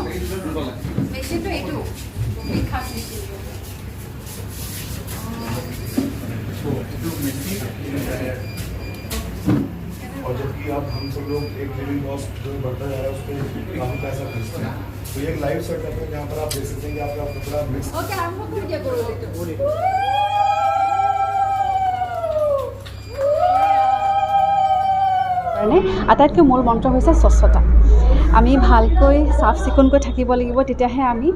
মেচিনটো এইটো বিখ্যাত মেচিন और जबकि अब हम सब लोग एक लिविंग कॉस्ट जो बढ़ता जा रहा है उस पर काफ़ी पैसा खर्चते हैं तो ये एक लाइव सेटअप है जहाँ पर आप देख सकते हैं कि आपका कपड़ा मिक्स ওকে আরম্ভ করে দিয়ে করো আটাইতকৈ মূল মন্ত্ৰ হৈছে স্বচ্ছতা আমি ভালকৈ চাফ চিকুণকৈ থাকিব লাগিব তেতিয়াহে আমি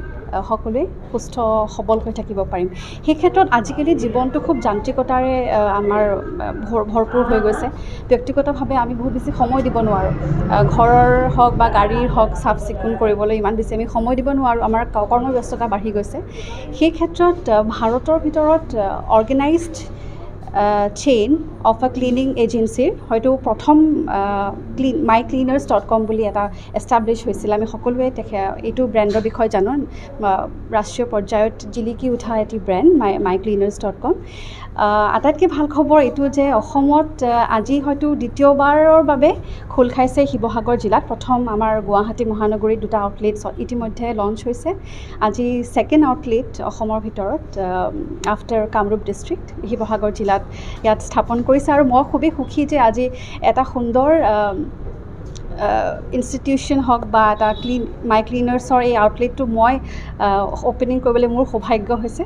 সকলোৱে সুস্থ সবল হৈ থাকিব পাৰিম সেই ক্ষেত্ৰত আজিকালি জীৱনটো খুব যান্ত্ৰিকতাৰে আমাৰ ভৰপূৰ হৈ গৈছে ব্যক্তিগতভাৱে আমি বহুত বেছি সময় দিব নোৱাৰোঁ ঘৰৰ হওক বা গাড়ীৰ হওক চাফ চিকুণ কৰিবলৈ ইমান বেছি আমি সময় দিব নোৱাৰোঁ আমাৰ কৰ্মব্যস্ততা বাঢ়ি গৈছে সেই ক্ষেত্ৰত ভাৰতৰ ভিতৰত organised chain of a cleaning এজেঞ্চিৰ হয়তো প্ৰথম mycleaners.com বুলি এটা এষ্টাব্লিছ হৈছিল আমি সকলোৱে এইটো ব্ৰেণ্ডৰ বিষয়ে জানো ৰাষ্ট্ৰীয় পৰ্যায়ত জিলিকি উঠা এটি ব্ৰেণ্ড mycleaners.com আটাইতকৈ ভাল খবৰ এইটো যে অসমত আজি হয়তো দ্বিতীয়বাৰৰ বাবে খোল খাইছে শিৱসাগৰ জিলাত প্ৰথম আমাৰ গুৱাহাটী মহানগৰীত দুটা আউটলেট ইতিমধ্যে লঞ্চ হৈছে আজি ছেকেণ্ড আউটলেট অসমৰ ভিতৰত আফটাৰ কামৰূপ ডিষ্ট্ৰিক্ট শিৱসাগৰ জিলাত ইয়াত স্থাপন কৰিছে আৰু মই খুবেই সুখী যে আজি এটা সুন্দৰ ইনষ্টিটিউশ্যন হওক বা এটা মাইক্লিনাৰ্ছৰ এই আউটলেটটো মই অ'পেনিং কৰিবলৈ মোৰ সৌভাগ্য হৈছে